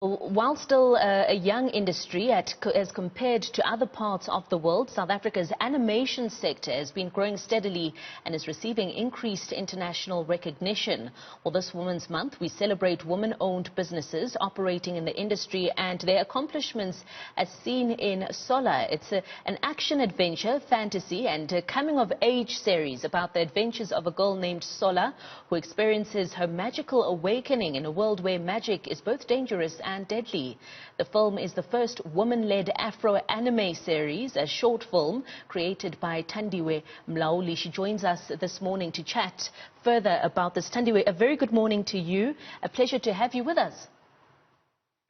While still a young industry as compared to other parts of the world, South Africa's animation sector has been growing steadily and is receiving increased international recognition. Well, this Women's Month, we celebrate women-owned businesses operating in the industry and their accomplishments as seen in Solas. It's an action-adventure, fantasy and coming-of-age series about the adventures of a girl named Solas who experiences her magical awakening in a world where magic is both dangerous and deadly. The film is the first woman-led Afro-anime series, a short film created by Thandiwe Mlauli. She joins us this morning to chat further about this. Thandiwe, a very good morning to you. A pleasure to have you with us.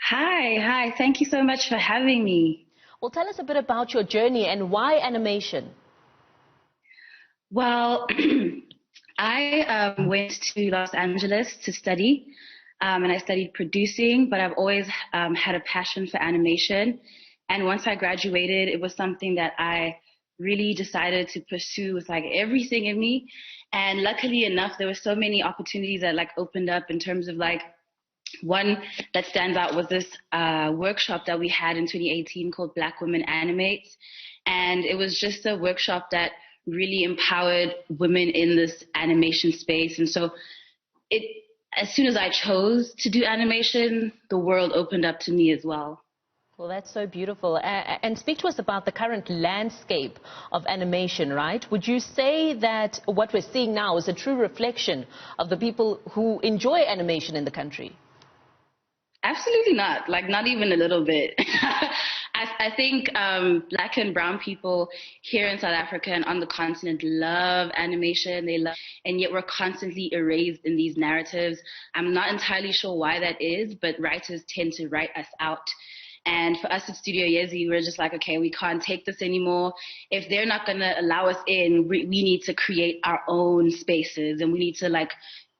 Hi. Thank you so much for having me. Well, tell us a bit about your journey and why animation. Well, I went to Los Angeles to study. And I studied producing, but I've always had a passion for animation. And once I graduated, it was something that I really decided to pursue with like everything in me. And luckily enough, there were so many opportunities that like opened up in terms of like one that stands out was this workshop that we had in 2018 called Black Women Animate. And it was just a workshop that really empowered women in this animation space. And so as soon as I chose to do animation, the world opened up to me as well. Well, that's so beautiful. And speak to us about the current landscape of animation, right? Would you say that what we're seeing now is a true reflection of the people who enjoy animation in the country? Absolutely not. Like, not even a little bit. I think Black and brown people here in South Africa and on the continent love animation. And yet we're constantly erased in these narratives. I'm not entirely sure why that is, but writers tend to write us out. And for us at Studio Yezi, we're just like, okay, we can't take this anymore. If they're not going to allow us in, we need to create our own spaces, and we need to like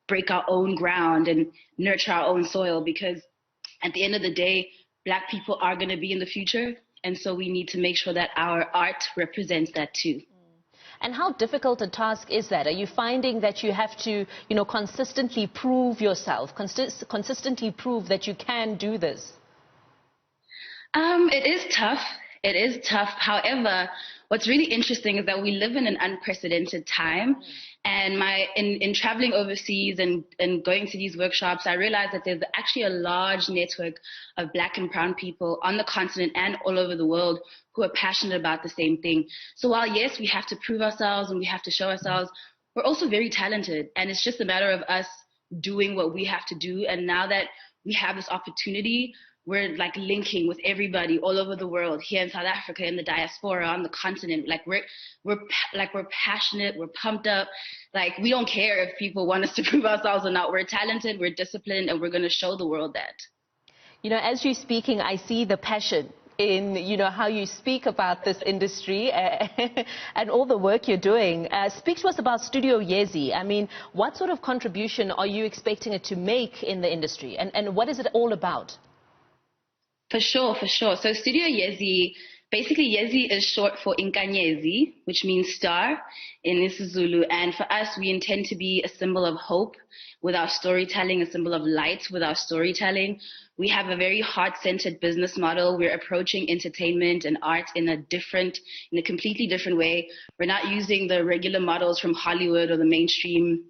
break our own ground and nurture our own soil, because at the end of the day, Black people are going to be in the future, and so we need to make sure that our art represents that too. And how difficult a task is that? Are you finding that you have to, consistently prove yourself, consistently prove that you can do this? It is tough. It is tough. However, what's really interesting is that we live in an unprecedented time. And in traveling overseas and going to these workshops, I realized that there's actually a large network of Black and brown people on the continent and all over the world who are passionate about the same thing. So while, yes, we have to prove ourselves and we have to show ourselves, we're also very talented. And it's just a matter of us doing what we have to do. And now that we have this opportunity, we're like linking with everybody all over the world, here in South Africa, in the diaspora, on the continent. Like we're passionate, we're pumped up. Like we don't care if people want us to prove ourselves or not. We're talented, we're disciplined, and we're going to show the world that. As you're speaking, I see the passion in, how you speak about this industry and all the work you're doing. Speak to us about Studio Yezi. I mean, what sort of contribution are you expecting it to make in the industry? And what is it all about? For sure. So Studio Yezi, basically Yezi is short for Nkanyezi, which means star in isiZulu. And for us, we intend to be a symbol of hope with our storytelling, a symbol of light with our storytelling. We have a very heart-centered business model. We're approaching entertainment and art in a completely different way. We're not using the regular models from Hollywood or the mainstream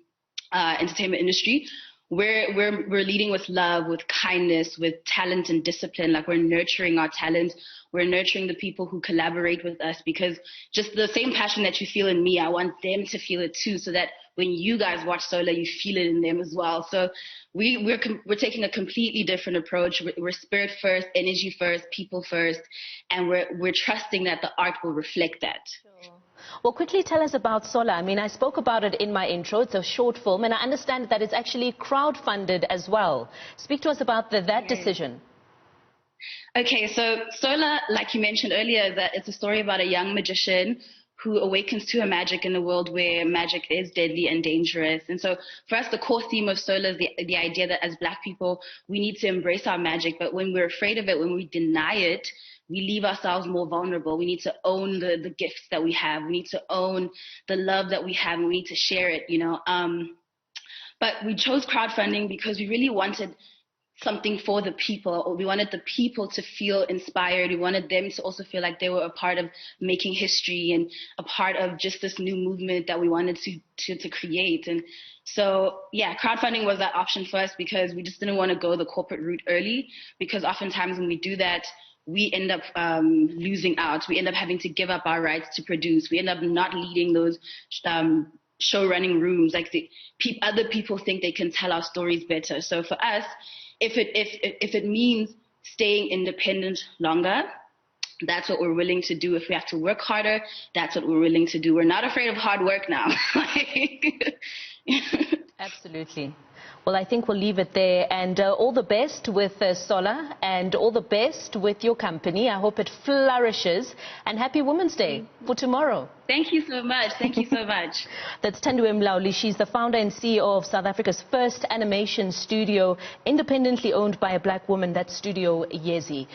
entertainment industry. We're leading with love, with kindness, with talent and discipline. Like we're nurturing our talent. We're nurturing the people who collaborate with us, because just the same passion that you feel in me, I want them to feel it too, so that when you guys watch Solas, you feel it in them as well. So we're taking a completely different approach. We're spirit first, energy first, people first, and we're trusting that the art will reflect that. Sure. Well, quickly tell us about Solas. I mean, I spoke about it in my intro. It's a short film, and I understand that it's actually crowdfunded as well. Speak to us about that decision. Okay, so Solas, like you mentioned earlier, that it's a story about a young magician who awakens to her magic in a world where magic is deadly and dangerous. And so for us, the core theme of Solas is the idea that as Black people, we need to embrace our magic, but when we're afraid of it, when we deny it, we leave ourselves more vulnerable. We need to own the gifts that we have. We need to own the love that we have, and we need to share it, But we chose crowdfunding because we really wanted something for the people, or we wanted the people to feel inspired. We wanted them to also feel like they were a part of making history and a part of just this new movement that we wanted to create. And so, yeah, crowdfunding was that option for us because we just didn't want to go the corporate route early, because oftentimes when we do that, we end up losing out. We end up having to give up our rights to produce. We end up not leading those show running rooms. Like other people think they can tell our stories better. So for us, if it means staying independent longer, that's what we're willing to do. If we have to work harder, that's what we're willing to do. We're not afraid of hard work now. Absolutely. Well, I think we'll leave it there. And all the best with Sola, and all the best with your company. I hope it flourishes. And happy Women's Day for tomorrow. Thank you so much. Thank you so much. That's Thandiwe Mlauli. She's the founder and CEO of South Africa's first animation studio, independently owned by a black woman. That's Studio Yezi.